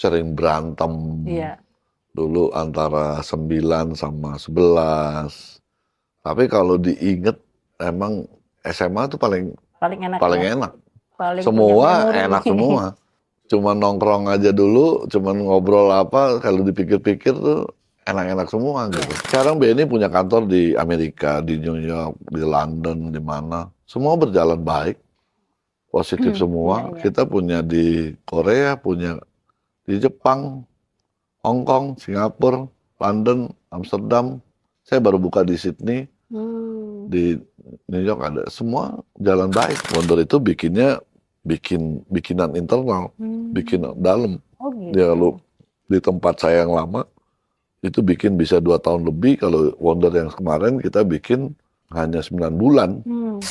sering berantem Iya, dulu antara 9 sama 11. Tapi kalau diinget emang SMA tuh paling paling enak paling ya. enak. Paling punya Semua memori. enak semua. Cuma nongkrong aja dulu, cuman ngobrol apa, kalau dipikir-pikir tuh enak-enak semua gitu. Iya. Sekarang BNI punya kantor di Amerika, di New York, di London, di mana. Semua berjalan baik, positif Iya, semua. iya. Kita punya di Korea, punya di Jepang, Hong Kong, Singapura, London, Amsterdam. Saya baru buka di Sydney, Hmm. di New York ada. Semua jalan baik. Wonder itu bikinan internal, bikin Hmm. dalam. Oh Ya gitu. lu di tempat saya yang lama itu bikin bisa 2 tahun lebih. Kalau Wonder yang kemarin kita bikin hanya 9 bulan. Hmm.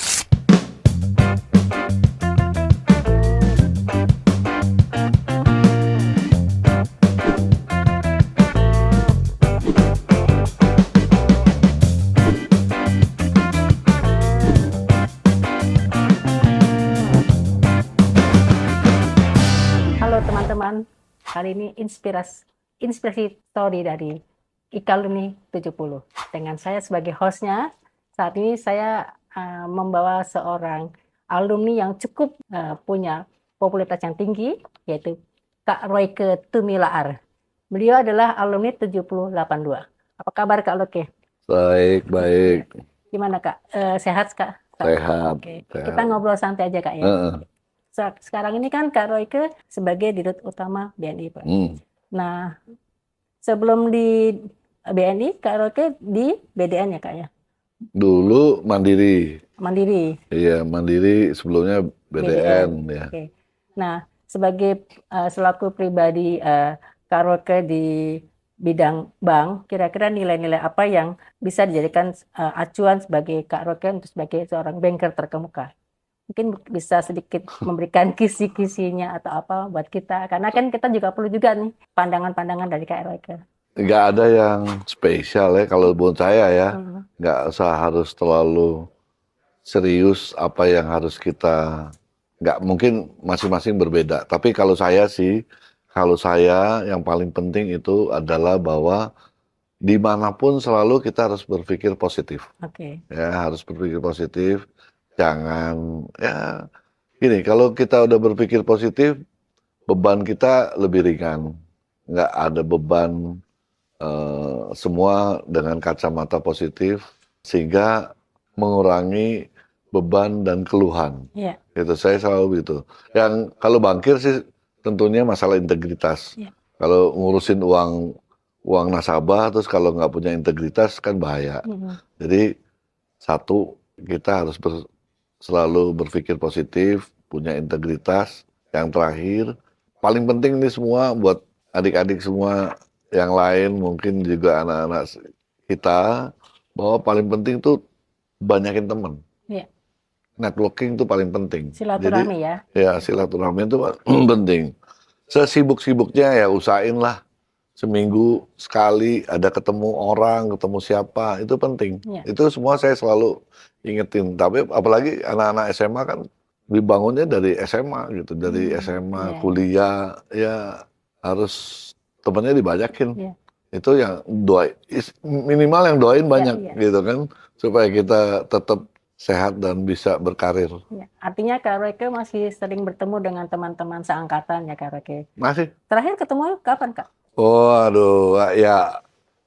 Halo teman-teman, kali ini inspirasi story dari Ikalumi 70. Dengan saya sebagai hostnya, saat ini saya membawa seorang alumni yang cukup punya popularitas yang tinggi, yaitu Kak Royke Tumilaar. Beliau adalah alumni 7082. Apa kabar Kak Royke? Baik, Ya. baik, Gimana Kak? Sehat Kak? sehat, Oke, kita sehat. ngobrol santai aja Kak ya. Heeh. Sekarang ini kan Kak Royke sebagai Dirut Utama BNI, Pak. Hmm. Nah, sebelum di BNI, Kak Royke di BDN ya, Kak ya? Dulu Mandiri, Mandiri, iya Mandiri sebelumnya BDN. BDN ya. Oke. Nah, sebagai selaku pribadi Kak Royke di bidang bank, kira-kira nilai-nilai apa yang bisa dijadikan acuan sebagai Kak Royke untuk sebagai seorang banker terkemuka? Mungkin bisa sedikit memberikan kisi-kisinya atau apa buat kita. Karena kan kita juga perlu juga nih pandangan-pandangan dari Kak Royke. Nggak ada yang spesial ya kalau buat saya ya. Hmm. Nggak usah harus terlalu serius apa yang harus kita, nggak mungkin masing-masing berbeda. Tapi kalau saya sih, kalau saya yang paling penting itu adalah bahwa dimanapun selalu kita harus berpikir positif. Oke. Ya, harus berpikir positif. Jangan, ya gini, kalau kita udah berpikir positif, beban kita lebih ringan. Nggak ada beban, semua dengan kacamata positif, sehingga mengurangi beban dan keluhan. Iya. Gitu, saya selalu begitu. Yang kalau bangkir sih tentunya masalah integritas. Iya. Kalau ngurusin uang nasabah, terus kalau nggak punya integritas kan bahaya. Hmm. Jadi satu, kita harus selalu berpikir positif, punya integritas. Yang terakhir, paling penting nih semua buat adik-adik semua yang lain, mungkin juga anak-anak kita, bahwa paling penting tuh banyakin teman. Iya. Networking tuh paling penting. Jadi Silaturahmi ya. ya silaturahmi itu penting. Sesibuk-sibuknya ya usahain lah seminggu sekali ada ketemu orang, ketemu siapa, itu penting. Iya. Itu semua saya selalu ingetin. Tapi apalagi anak-anak SMA kan dibangunnya dari SMA gitu, dari SMA, Iya, iya. kuliah, ya harus temennya dibanyakin. Iya. Itu yang minimal yang doain Iya, banyak iya. gitu kan, supaya kita tetap sehat dan bisa berkarir. Iya. Artinya Kak Royke masih sering bertemu dengan teman-teman seangkatan ya Kak Royke. Masih? Terakhir ketemu kapan Kak? Oh, aduh, ya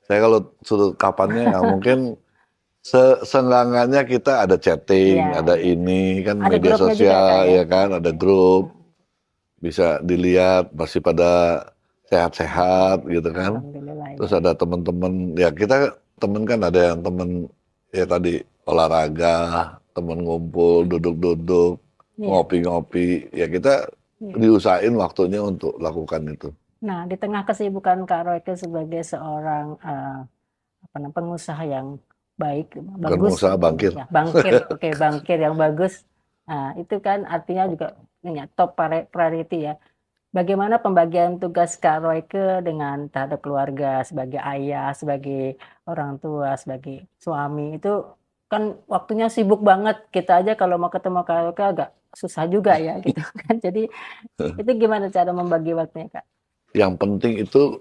saya kalau sudut kapannya ya mungkin seenggak-enggaknya kita ada Iya, chatting, ada iya. ini kan Ada media grupnya juga Kak sosial ya? ya kan, ada Oke. grup, bisa dilihat masih pada sehat-sehat gitu kan. Alhamdulillah Terus ya. ada teman-teman, ya kita temen kan ada yang temen ya tadi olahraga, temen ngumpul, duduk-duduk, Iya. ngopi-ngopi, ya kita Iya. diusahain waktunya untuk lakukan itu. Nah, di tengah kesibukan Kak Royke sebagai seorang pengusaha yang baik, Bukan bagus pengusaha, gitu bangkir. ya, bangkir, oke, bangkir yang bagus. Nah, itu kan artinya juga ya, top priority ya. Bagaimana pembagian tugas Kak Royke dengan terhadap keluarga sebagai ayah, sebagai orang tua, sebagai suami itu kan waktunya sibuk banget. Kita aja kalau mau ketemu Kak Royke agak susah juga ya gitu kan. Jadi itu gimana cara membagi waktunya Kak? yang penting itu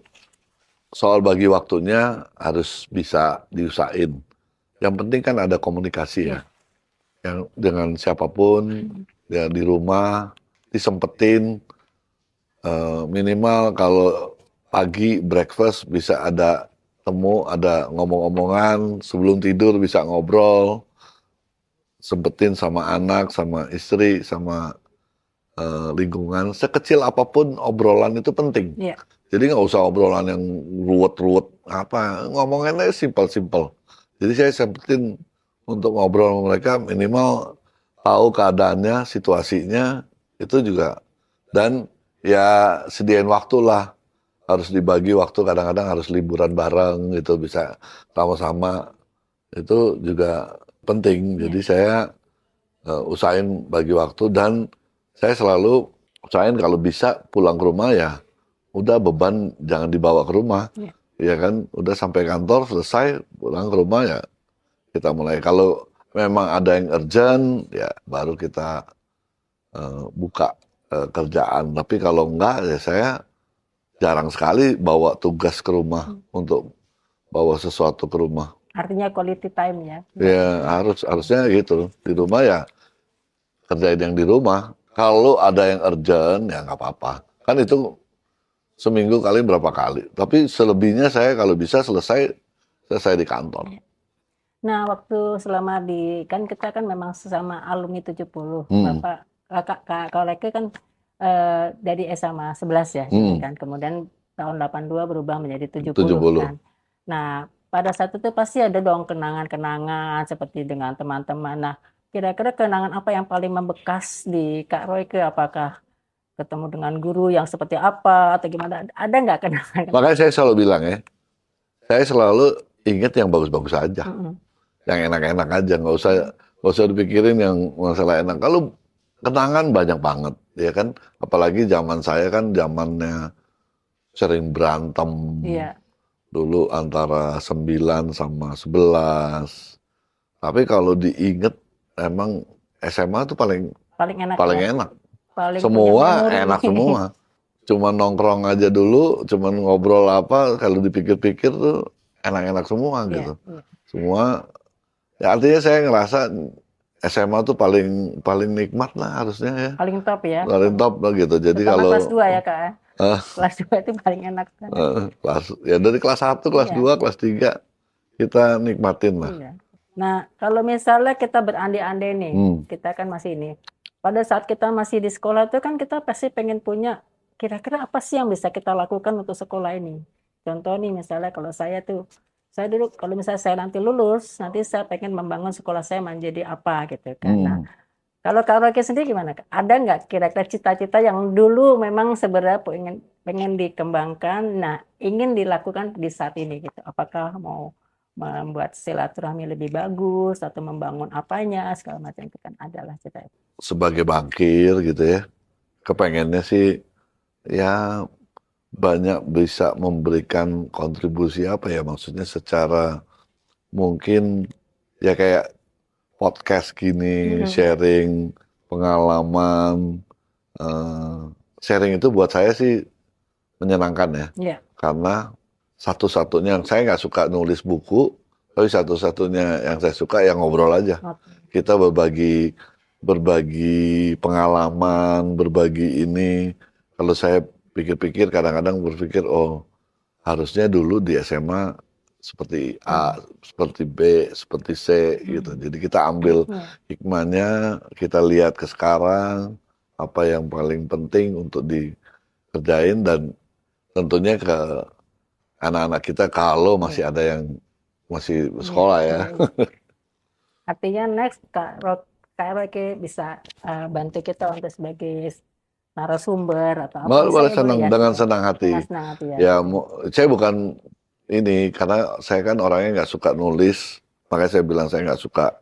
soal bagi waktunya harus bisa diusahain. Yang penting kan ada komunikasi ya, Iya. yang dengan siapapun ya di rumah disempetin minimal kalau pagi breakfast bisa ada temu, ada ngomong-omongan, sebelum tidur bisa ngobrol, sempetin sama anak, sama istri, sama lingkungan. Sekecil apapun obrolan itu penting. Iya. Jadi nggak usah obrolan yang ruwet-ruwet apa, ngomongannya simpel-simpel. Jadi saya sempetin untuk ngobrol sama mereka minimal tahu keadaannya, situasinya itu juga. Dan ya sediain waktu lah, harus dibagi waktu, kadang-kadang harus liburan bareng gitu, bisa sama-sama, itu juga penting. Iya. Jadi saya usahain bagi waktu dan saya selalu usahain kalau bisa pulang ke rumah ya udah beban jangan dibawa ke rumah. Iya. Ya kan, udah sampai kantor selesai pulang ke rumah ya kita mulai. Kalau memang ada yang urgent ya baru kita buka kerjaan. Tapi kalau enggak ya saya jarang sekali bawa tugas ke rumah untuk bawa sesuatu ke rumah. Artinya quality time ya. Ya harusnya gitu. Di rumah ya kerjain yang di rumah. Kalau ada yang urgent ya nggak apa-apa. Kan itu seminggu kali berapa kali. Tapi selebihnya saya kalau bisa selesai di kantor. Nah, waktu selama kan kita kan memang sesama alumni 70. Hmm. Bapak, Kak Leke kan dari SMA 11 ya, kan. Kemudian tahun 82 berubah menjadi 70 70. kan. Nah, pada saat itu pasti ada dong kenangan-kenangan seperti dengan teman-teman. Nah, kira-kira kenangan apa yang paling membekas di Kak Royke? Apakah ketemu dengan guru yang seperti apa atau gimana? Ada nggak kenangan? Makanya saya selalu bilang ya, saya selalu ingat yang bagus-bagus aja. Yang enak-enak aja, nggak usah dipikirin yang masalah enak. Kalau kenangan banyak banget, ya kan. Apalagi zaman saya kan zamannya sering berantem. Iya. Dulu antara 9 sama 11. Tapi kalau diinget, emang SMA tuh paling enak ya. enak. Paling Semua punya enak memori. semua. Cuma nongkrong aja dulu, cuma ngobrol apa, kalau dipikir-pikir tuh enak-enak semua gitu. Iya. Semua, ya artinya saya ngerasa SMA tuh paling nikmat lah harusnya ya. Paling top ya. Paling top lah gitu. Jadi Terutama kalau kelas 2 ya Kak. Kelas 2 itu paling enak banget. ya dari kelas 1, kelas Iya. 2, kelas 3 kita nikmatin lah. Iya. Nah, kalau misalnya kita berandai-andai nih, kita kan masih ini. Pada saat kita masih di sekolah itu kan kita pasti pengen punya kira-kira apa sih yang bisa kita lakukan untuk sekolah ini. Contoh nih misalnya kalau saya dulu kalau misalnya saya nanti lulus, nanti saya pengen membangun sekolah saya menjadi apa gitu kan. Nah, kalau Kak Royke sendiri gimana? Ada nggak kira-kira cita-cita yang dulu memang sebenarnya pengen dikembangkan, nah ingin dilakukan di saat ini gitu? Apakah mau membuat silaturahmi lebih bagus atau membangun apanya segala macam itu kan adalah cita. Sebagai bankir gitu ya, kepengennya sih ya banyak bisa memberikan kontribusi apa ya, maksudnya secara mungkin ya kayak podcast gini, sharing pengalaman, sharing itu buat saya sih menyenangkan ya. Iya. Karena satu-satunya, saya nggak suka nulis buku, tapi satu-satunya yang saya suka yang ngobrol aja. Kita berbagi pengalaman, berbagi ini. Kalau saya pikir-pikir, kadang-kadang berpikir, oh harusnya dulu di SMA seperti A, seperti B, seperti C gitu. Jadi kita ambil hikmahnya, kita lihat ke sekarang, apa yang paling penting untuk dikerjain, dan tentunya ke anak-anak kita kalau masih ada yang masih sekolah ya. Artinya next Kak Royke bisa bantu kita untuk sebagai narasumber atau apa. Boleh senang, dengan senang hati. Dengan senang hati ya. Saya bukan ini, karena saya kan orangnya nggak suka nulis, makanya saya bilang saya nggak suka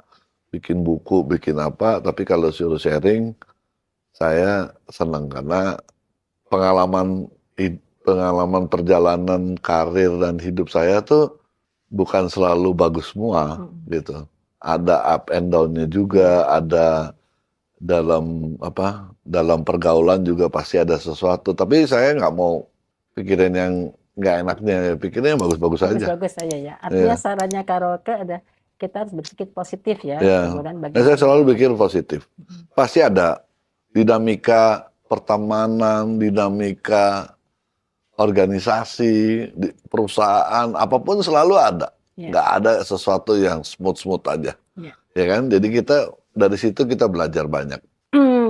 bikin buku, bikin apa, tapi kalau suruh sharing, saya senang karena pengalaman perjalanan karir dan hidup saya tuh bukan selalu bagus semua gitu. Ada up and down-nya juga, ada dalam pergaulan juga pasti ada sesuatu. Tapi saya nggak mau pikirin yang nggak enaknya, pikirin yang bagus-bagus aja. Bagus-bagus saja ya. Artinya Iya, sarannya Kak Roke ada kita harus berpikir positif ya. iya. Kemudian Nah, saya bagaimana. selalu pikir positif. Pasti ada dinamika pertemanan, dinamika organisasi, di perusahaan, apapun selalu ada. Ya, Nggak ada sesuatu yang smooth-smooth aja. ya. Ya kan? Jadi kita dari situ kita belajar banyak.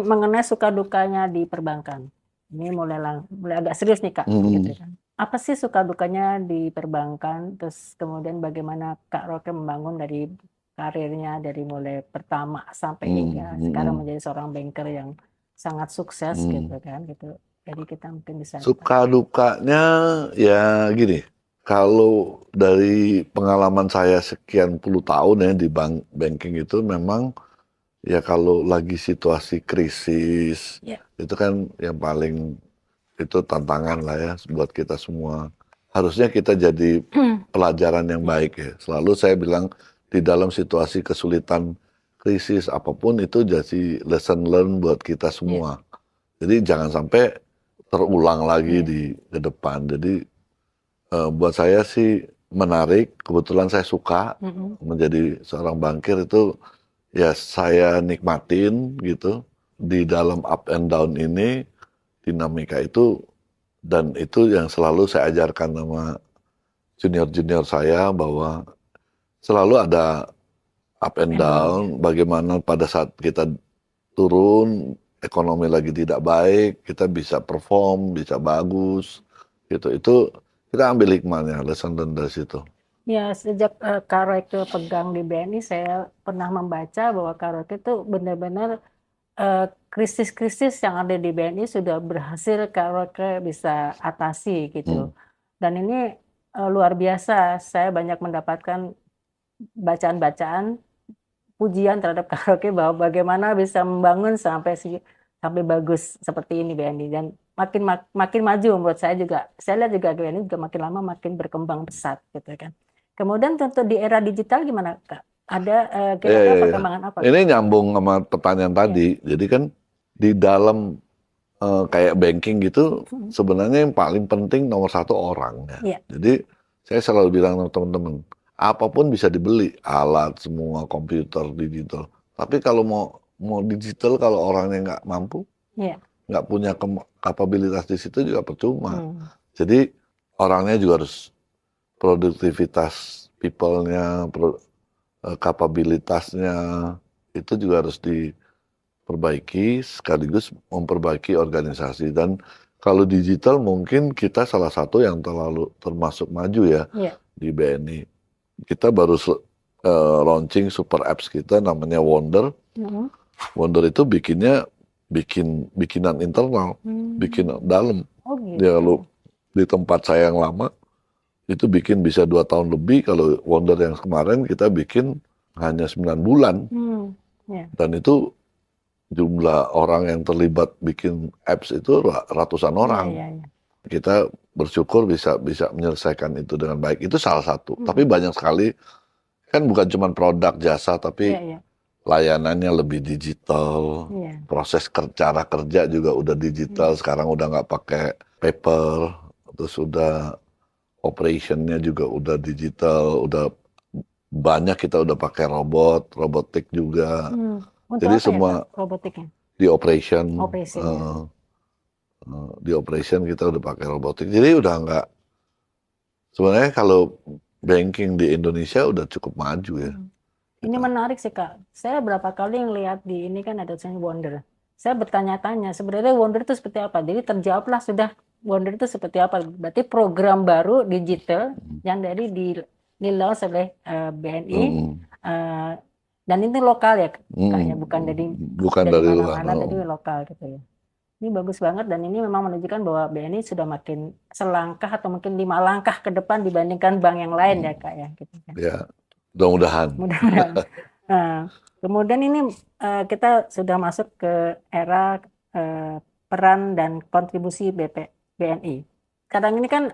Mengenai suka dukanya di perbankan. Ini mulai agak serius nih Kak, gitu kan. Apa sih suka dukanya di perbankan? Terus kemudian bagaimana Kak Roke membangun dari karirnya dari mulai pertama sampai hingga sekarang menjadi seorang banker yang sangat sukses gitu kan, gitu. Jadi kita mungkin bisa. Suka dukanya ya gini, kalau dari pengalaman saya sekian puluh tahun ya di banking itu memang ya kalau lagi situasi krisis Ya. itu kan yang paling itu tantangan lah ya buat kita semua. Harusnya kita jadi pelajaran yang baik ya. Selalu saya bilang di dalam situasi kesulitan krisis apapun itu jadi lesson learn buat kita semua. Jadi jangan sampai terulang lagi di ke depan. Jadi buat saya sih menarik. Kebetulan saya suka menjadi seorang bankir itu ya saya nikmatin gitu di dalam up and down ini dinamika itu dan itu yang selalu saya ajarkan sama junior-junior saya bahwa selalu ada up and down, bagaimana pada saat kita turun, ekonomi lagi tidak baik, kita bisa perform, bisa bagus, gitu. Itu kita ambil hikmahnya, lesson learned dari situ. Ya, sejak Kak Roke pegang di BNI, saya pernah membaca bahwa Kak Roke itu benar-benar krisis-krisis yang ada di BNI sudah berhasil Kak Roke bisa atasi gitu. Dan ini luar biasa. Saya banyak mendapatkan bacaan-bacaan pujian terhadap Kak Roke bahwa bagaimana bisa membangun sampai bagus seperti ini BNI, dan makin maju menurut saya juga. Saya lihat juga BNI juga makin lama makin berkembang pesat gitu kan. Kemudian tentu di era digital gimana Kak? Ada kira-kira perkembangan apa? Ini nyambung sama pertanyaan tadi. Jadi kan di dalam kayak banking gitu sebenarnya yang paling penting nomor satu orang ya. Jadi saya selalu bilang sama teman-teman, apapun bisa dibeli, alat semua komputer digital. Tapi kalau mau digital kalau orangnya nggak mampu, nggak punya kapabilitas di situ juga percuma. Jadi orangnya juga harus produktivitas people-nya, kapabilitasnya itu juga harus diperbaiki sekaligus memperbaiki organisasi. Dan kalau digital mungkin kita salah satu yang termasuk maju ya di BNI. Kita baru launching super apps kita namanya Wonder. Wonder itu bikinan internal, bikin dalam. Ya lu di tempat saya yang lama itu bikin bisa 2 tahun lebih. Kalau Wonder yang kemarin kita bikin hanya 9 bulan. Dan itu jumlah orang yang terlibat bikin apps itu ratusan orang. Kita bersyukur bisa menyelesaikan itu dengan baik. Itu salah satu. Tapi banyak sekali, kan bukan cuma produk jasa, tapi layanannya lebih digital. Proses cara kerja juga udah digital. Sekarang udah nggak pakai paper. Terus udah operationnya juga udah digital. Udah banyak kita udah pakai robotik juga. Jadi semua robotiknya? di operation, di operation kita udah pakai robotik. Jadi udah nggak, sebenarnya kalau banking di Indonesia udah cukup maju ya. Ini menarik sih Kak. Saya berapa kali ngelihat di ini kan ada tulisannya Wonder. Saya bertanya-tanya sebenarnya Wonder itu seperti apa. Jadi terjawablah sudah Wonder itu seperti apa. Berarti program baru digital yang dari di launch oleh BNI. Dan ini lokal ya kayaknya, bukan dari mana-mana, dari lokal gitu ya. Ini bagus banget dan ini memang menunjukkan bahwa BNI sudah makin selangkah atau mungkin 5 langkah ke depan dibandingkan bank yang lain ya Kak ya. Gitu kan. Ya, mudah-mudahan. Nah, kemudian ini kita sudah masuk ke era peran dan kontribusi BNI. Kadang ini kan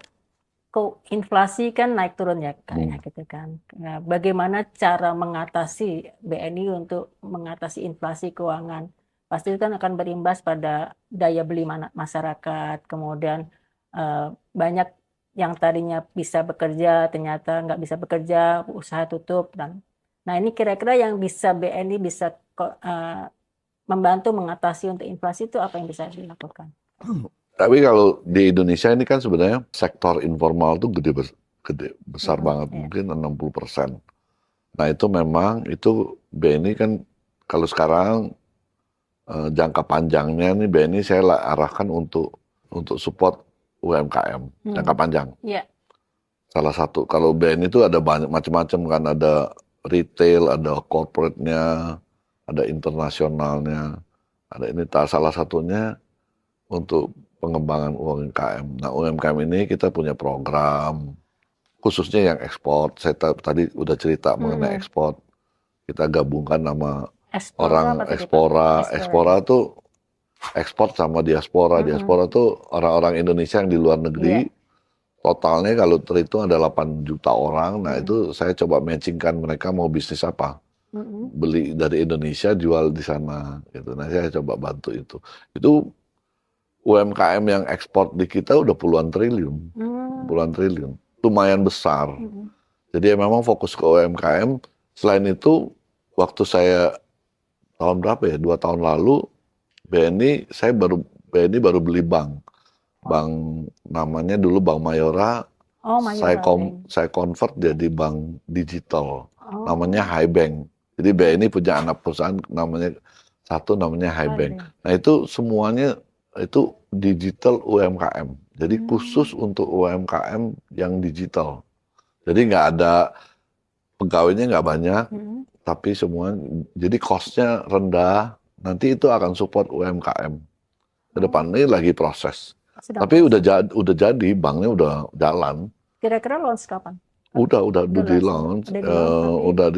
inflasi kan naik turun ya kayak gitu kan. Nah, bagaimana cara mengatasi BNI untuk mengatasi inflasi keuangan? Pasti itu kan akan berimbas pada daya beli masyarakat, kemudian banyak yang tadinya bisa bekerja ternyata nggak bisa bekerja, usaha tutup. Nah ini kira-kira yang bisa BNI bisa membantu mengatasi untuk inflasi itu apa yang bisa dilakukan? Tapi kalau di Indonesia ini kan sebenarnya sektor informal tuh gede besar banget, Iya. mungkin 60%. Nah itu memang itu BNI kan kalau sekarang jangka panjangnya nih BNI saya arahkan untuk support UMKM jangka panjang. Iya. Salah satu kalau BNI itu ada banyak macam-macam kan, ada retail, ada corporate-nya, ada internasionalnya, ada ini salah satunya untuk pengembangan UMKM. Nah UMKM ini kita punya program khususnya yang ekspor. Saya tadi udah cerita mengenai ekspor. Kita gabungkan nama Ekspora orang apa tadi, Pak? ekspora. Ekspora. Ekspora tuh ekspor sama diaspora. Diaspora tuh orang-orang Indonesia yang di luar negeri. Iya. Totalnya kalau terhitung ada 8 juta orang. Nah itu saya coba matchingkan mereka mau bisnis apa. Beli dari Indonesia, jual di sana. Gitu. Nah saya coba bantu itu. Itu UMKM yang ekspor di kita udah puluhan triliun. Puluhan triliun. Lumayan besar. Jadi memang fokus ke UMKM. Selain itu, waktu saya tahun berapa ya? 2 tahun lalu, BNI baru beli bank. Bank namanya dulu Bank Mayora. Oh, Mayora Bank. Saya convert jadi bank digital. Namanya Hibank. Jadi BNI punya anak perusahaan namanya Hibank. Nah itu semuanya itu digital UMKM. Jadi khusus untuk UMKM yang digital. Jadi nggak ada pegawainya nggak banyak, tapi semua jadi cost-nya rendah. Nanti itu akan support UMKM. Kedepan ini lagi proses. Tapi udah jadi, banknya udah jalan. Kira-kira launch kapan? Udah di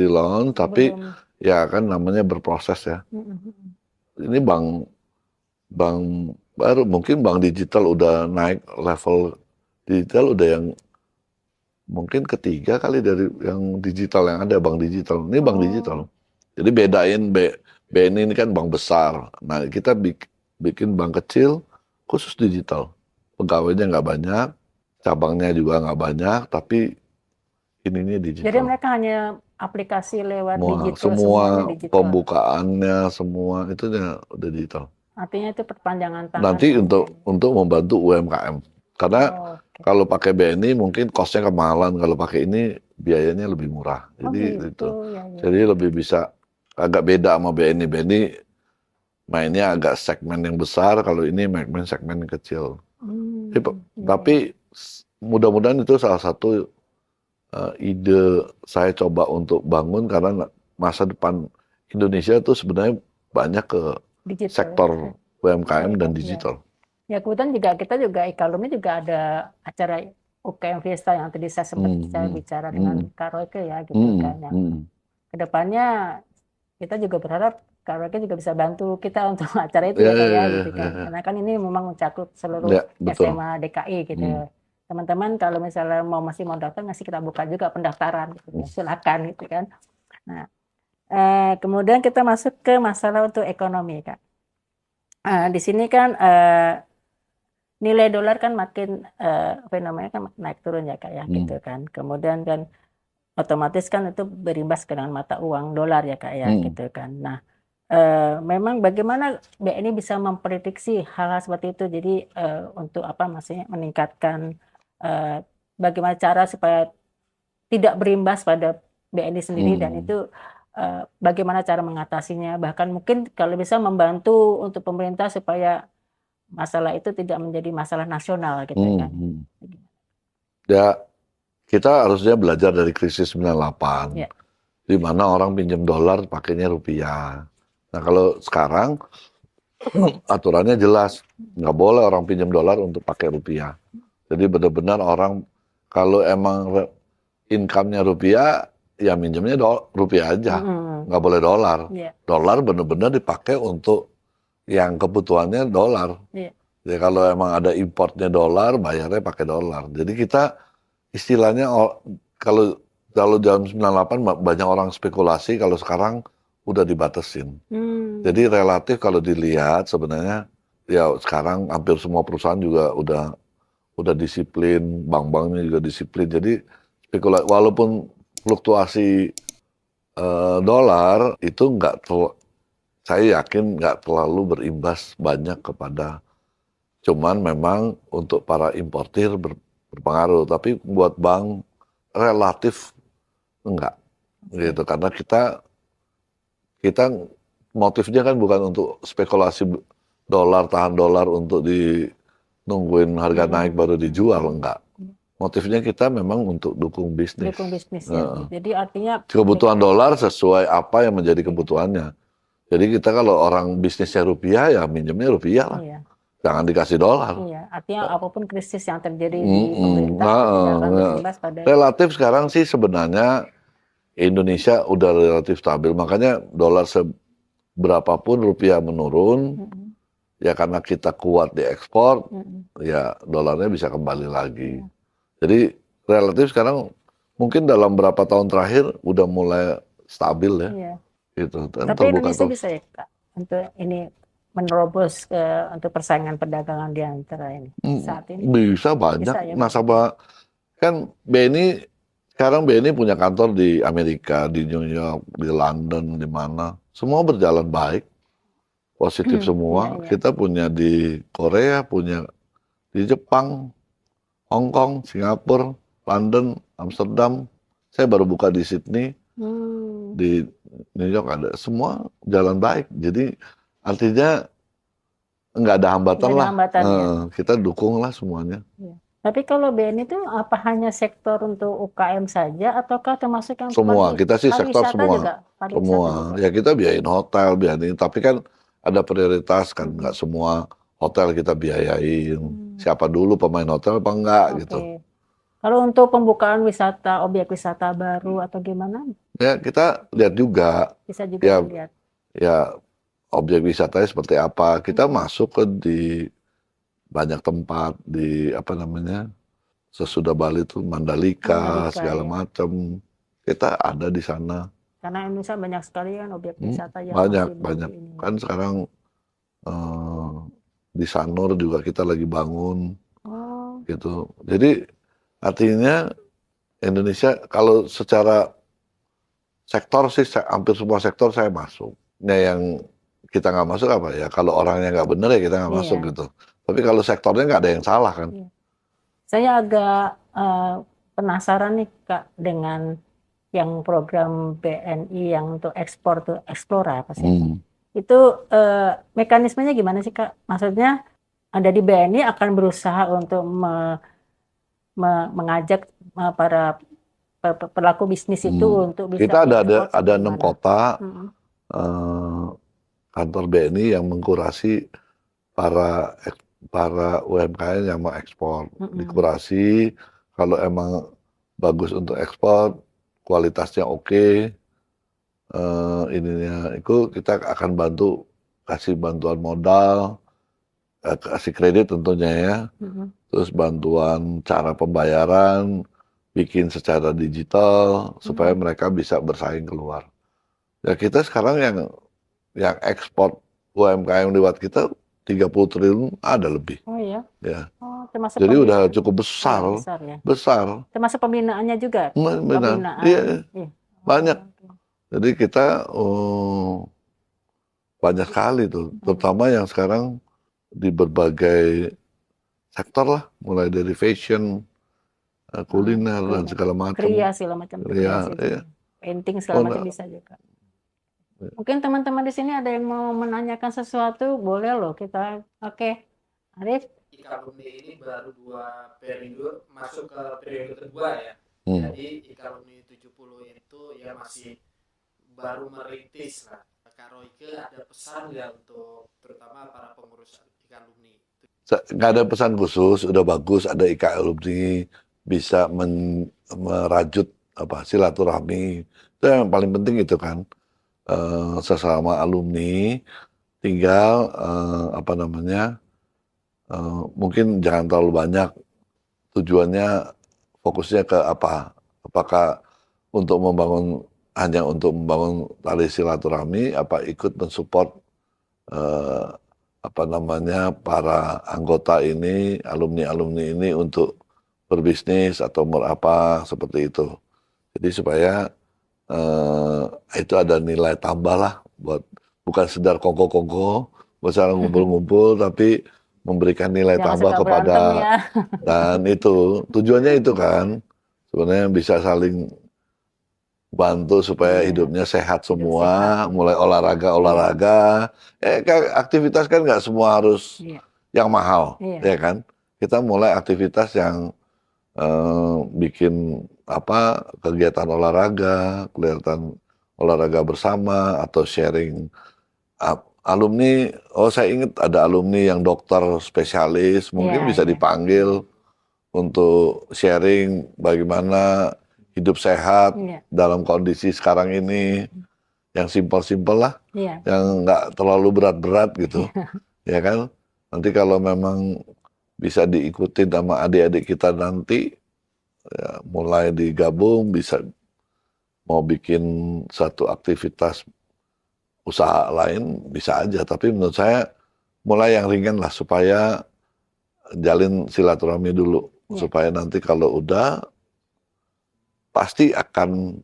launch, tapi ya kan namanya berproses ya. Ini bank baru, mungkin bank digital udah naik level digital, udah yang mungkin ketiga kali dari yang digital yang ada, bank digital. Ini bank digital. Jadi bedain BNI ini kan bank besar. Nah kita bikin bank kecil khusus digital. Pegawainya nggak banyak, cabangnya juga nggak banyak, tapi ininya digital. Jadi mereka hanya aplikasi lewat digital, semua digital. Pembukaannya semua itu udah digital. Artinya itu perpanjangan tangan. Nanti untuk membantu UMKM. Karena kalau pakai BNI mungkin cost-nya kemahalan, kalau pakai ini biayanya lebih murah. Jadi Jadi lebih bisa agak beda sama BNI. BNI mainnya agak segmen yang besar, kalau ini main segmen yang kecil. Tapi mudah-mudahan itu salah satu ide saya coba untuk bangun, karena masa depan Indonesia itu sebenarnya banyak ke digital, sektor UMKM dan digital. Ya kebetulan juga kita Ikalumi juga ada acara UKM Fiesta yang tadi saya sempat bicara dengan Kak Royke ya gitu kan. Ya. Kedepannya kita juga berharap Kak Royke juga bisa bantu kita untuk acara itu gitu kan. Karena kan ini memang mencakup seluruh SMA DKI gitu. Teman-teman kalau misalnya masih mau daftar, kita buka juga pendaftaran gitu. Silakan gitu kan. Nah, kemudian kita masuk ke masalah untuk ekonomi Kak. Di sini kan nilai dolar kan makin fenomena kan naik turun ya Kak ya gitu kan. Kemudian kan otomatis kan itu berimbas ke dengan mata uang dolar ya Kak ya gitu kan. Nah, memang bagaimana BNI bisa memprediksi hal-hal seperti itu. Jadi untuk maksudnya meningkatkan bagaimana cara supaya tidak berimbas pada BNI sendiri dan itu bagaimana cara mengatasinya. Bahkan mungkin kalau bisa membantu untuk pemerintah supaya masalah itu tidak menjadi masalah nasional gitu kan. Ya, kita harusnya belajar dari krisis 98. Di mana orang pinjam dolar pakainya rupiah. Nah, kalau sekarang aturannya jelas, nggak boleh orang pinjam dolar untuk pakai rupiah. Jadi benar-benar orang kalau emang income-nya rupiah, ya minjemnya rupiah aja, nggak boleh dolar. Dolar benar-benar dipakai untuk yang kebutuhannya dolar. Jadi kalau emang ada importnya dolar, bayarnya pakai dolar. Jadi kita istilahnya kalau jam 98 banyak orang spekulasi, kalau sekarang udah dibatasin. Jadi relatif kalau dilihat sebenarnya ya sekarang hampir semua perusahaan juga udah disiplin, bank-banknya juga disiplin. Jadi walaupun fluktuasi dolar itu saya yakin nggak terlalu berimbas banyak kepada, cuman memang untuk para importir berpengaruh, tapi buat bank relatif enggak gitu, karena kita motifnya kan bukan untuk spekulasi tahan dolar untuk nungguin harga naik baru dijual, enggak. Motifnya kita memang untuk dukung bisnis. Dukung bisnis ya. Jadi artinya Kebutuhan dolar sesuai apa yang menjadi kebutuhannya. Jadi kita kalau orang bisnisnya rupiah ya minjemnya rupiah lah. iya, Jangan dikasih dolar. iya. Artinya apapun krisis yang terjadi di pemerintah tidak akan berimbas pada Relatif sekarang sih sebenarnya Indonesia udah relatif stabil. Makanya dolar seberapapun rupiah menurun, ya karena kita kuat di ekspor, ya dolarnya bisa kembali lagi. Jadi relatif sekarang mungkin dalam berapa tahun terakhir udah mulai stabil ya. Iya. Gitu. Tapi Indonesia bisa ya Kak untuk ini menerobos untuk persaingan perdagangan di antara ini saat ini. Bisa banyak. Bisa ya, Nasabah kan sekarang BNI punya kantor di Amerika, di New York, di London, di mana. Semua berjalan baik, positif semua. Iya, iya. Kita punya di Korea, punya di Jepang, Hong Kong, Singapura, London, Amsterdam. Saya baru buka di Sydney, di New York ada. Semua jalan baik. Jadi artinya nggak ada hambatan lah. Kita dukung lah semuanya. Iya. Tapi kalau BNI itu apa hanya sektor untuk UKM saja ataukah termasuk yang semua? Kita sih sektor semua. juga? Semua. Ya kita biayain hotel, biayain. Tapi kan ada prioritas kan, nggak semua hotel kita biayain. Siapa dulu pemain hotel apa enggak gitu. Kalau untuk pembukaan wisata, objek wisata baru atau gimana? Ya kita lihat juga. Bisa juga dilihat. Ya objek wisatanya seperti apa. Kita masuk ke di banyak tempat di apa namanya, sesudah Bali itu Mandalika segala macam. Kita ada di sana. Karena Indonesia banyak sekali kan objek wisata yang banyak kan sekarang di Sanur juga kita lagi bangun gitu. Jadi artinya Indonesia kalau secara sektor sih hampir semua sektor saya masuk. Nah yang kita nggak masuk apa ya, kalau orangnya nggak bener ya kita nggak masuk gitu. Tapi kalau sektornya nggak ada yang salah kan. Saya agak penasaran nih Kak dengan yang program BNI yang untuk ekspor tuh Explora apa sih? Itu mekanismenya gimana sih Kak? Maksudnya ada di BNI akan berusaha untuk mengajak para pelaku bisnis itu untuk bisa kita ada 6 kota kantor BNI yang mengkurasi para UMKM yang mau ekspor. Dikurasi kalau emang bagus untuk ekspor, kualitasnya oke, ininya itu kita akan bantu, kasih bantuan modal, kasih kredit tentunya ya, terus bantuan cara pembayaran, bikin secara digital supaya mereka bisa bersaing keluar. Ya kita sekarang yang ekspor UMKM lewat kita 30 triliun ada lebih. Oh iya. Ya. Termasuk jadi udah cukup besar. Besar. Termasuk pembinaannya juga. Pembinaan. Iya. Banyak. Jadi kita banyak sekali tuh, terutama yang sekarang di berbagai sektor lah, mulai dari fashion, kuliner dan segala macam. Kria segala macam. Iya. Painting segala macam bisa juga. Mungkin teman-teman di sini ada yang mau menanyakan sesuatu, boleh loh kita. Oke. Arif? Ikalumi ini baru 2 periode masuk ke periode kedua ya. Jadi Ikalumi 70 itu ya masih baru merintis lah. Kak Royke ada pesan ya untuk terutama para pengurus Ikalumi? Nggak ada pesan khusus, udah bagus ada Ikalumi bisa merajut silaturahmi. Itu yang paling penting itu kan. Sesama alumni tinggal mungkin jangan terlalu banyak, tujuannya fokusnya ke apa, apakah hanya untuk membangun tali silaturahmi, apa ikut mensupport para anggota ini, alumni-alumni ini untuk berbisnis atau apa seperti itu. Jadi supaya itu ada nilai tambah lah buat bukan sekedar kongko-kongko, bersama ngumpul-ngumpul, tapi memberikan nilai Jangan tambah suka kepada berantem ya. dan itu tujuannya itu kan sebenarnya bisa saling bantu supaya Iya, hidupnya sehat hidup semua, sehat. mulai olahraga. Aktivitas kan nggak semua harus Iya, yang mahal, iya, ya kan? Kita mulai aktivitas yang bikin kegiatan kelihatan olahraga bersama atau sharing alumni. Oh, saya ingat ada alumni yang dokter spesialis, iya, mungkin bisa iya, dipanggil untuk sharing bagaimana hidup sehat iya, dalam kondisi sekarang ini, yang simpel-simpel lah, iya, yang nggak terlalu berat-berat gitu, ya kan? Nanti kalau memang bisa diikutin sama adik-adik kita nanti, ya, mulai digabung, bisa mau bikin satu aktivitas usaha lain, bisa aja. Tapi menurut saya mulai yang ringan lah, supaya jalin silaturahmi dulu. iya, Supaya nanti kalau udah, pasti akan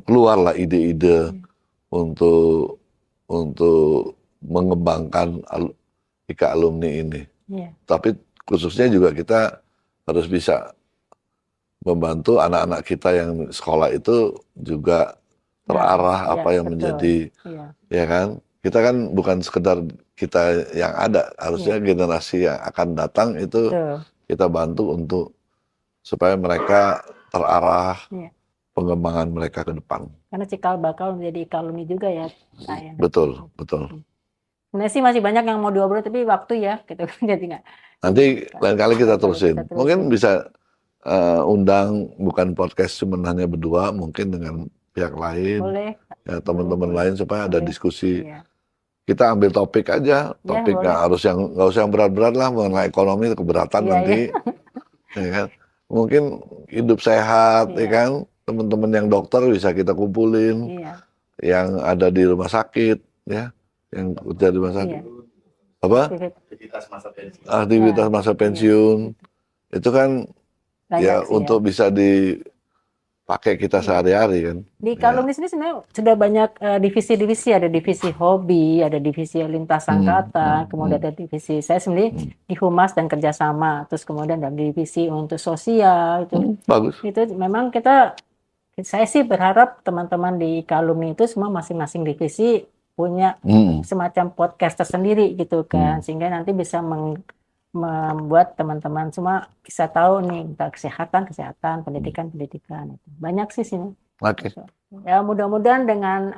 keluarlah ide-ide iya, untuk mengembangkan IKA alumni ini. iya, Tapi khususnya juga kita harus bisa membantu anak-anak kita yang sekolah itu juga terarah iya, apa yang betul, menjadi, iya, ya kan? Kita kan bukan sekedar kita yang ada, harusnya iya, generasi yang akan datang itu betul, kita bantu untuk supaya mereka terarah iya. pengembangan mereka ke depan. Karena cikal bakal menjadi alumni juga ya, Kak, ya. Betul, betul. Sebenarnya sih masih banyak yang mau diobrol tapi waktu ya, gitu. Jadi nggak. Nanti lain kali kita Lain kali terusin. kita terusin. Mungkin bisa undang bukan podcast cuma hanya berdua, mungkin dengan pihak lain, Boleh, ya teman-teman lain supaya ada boleh. diskusi. Iya, Kita ambil topik aja, topik boleh. nggak usah yang berat-berat lah, mengenai ekonomi keberatan Iya, nanti, ya kan? Mungkin hidup sehat, ya iya, kan? Teman-teman yang dokter bisa kita kumpulin, iya, yang ada di rumah sakit, ya, yang kerja di rumah sakit, iya. apa? Aktivitas masa pensiun. Aktivitas masa pensiun, itu kan Banyak ya sih ya. untuk bisa dipakai kita Iya. sehari-hari kan. Di Ya. alumni sini sebenarnya sudah banyak divisi-divisi, ada divisi hobi, ada divisi lintas angkatan, kemudian ada divisi saya sendiri di humas dan kerjasama, terus kemudian ada divisi untuk sosial itu. Bagus. Itu memang saya sih berharap teman-teman di alumni itu semua masing-masing divisi punya semacam podcast tersendiri gitu kan, sehingga nanti bisa membuat teman-teman semua bisa tahu nih tentang kesehatan, pendidikan itu. Banyak sih sini. Oke. Ya mudah-mudahan dengan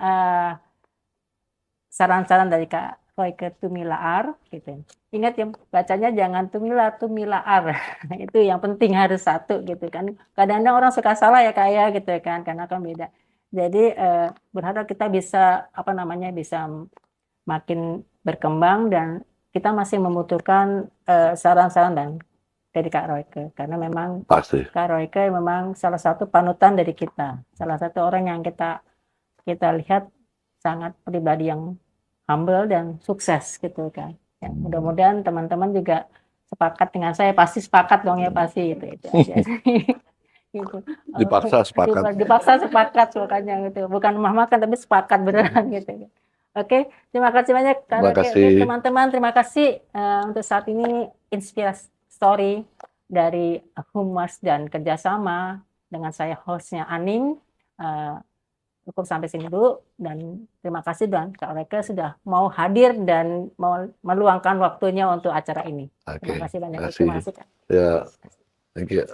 saran-saran dari Kak Royke Tumilaar gitu. Ingat ya bacanya jangan Tumilaar. Itu yang penting harus satu gitu kan. Kadang-kadang orang suka salah ya Kak ya gitu kan karena kan beda. Jadi berharap kita bisa bisa makin berkembang dan kita masih membutuhkan saran-saran dan dari Kak Royke karena memang Pasti. Kak Royke memang salah satu panutan dari kita, salah satu orang yang kita lihat sangat pribadi yang humble dan sukses gitu kan. Ya, mudah-mudahan teman-teman juga sepakat dengan saya, pasti sepakat dong ya pasti itu aja. Gitu. Dipaksa sepakat. Dipaksa sepakat makanya gitu, bukan makan tapi sepakat beneran gitu. Oke, terima kasih banyak Terima kasih. teman-teman. Terima kasih untuk saat ini inspirasi story dari Humas dan Kerjasama dengan saya hostnya Aning. Cukup sampai sini dulu dan terima kasih dan Kak Royke sudah mau hadir dan mau meluangkan waktunya untuk acara ini. Terima kasih banyak. Terima kasih Kak. Ya, thank you.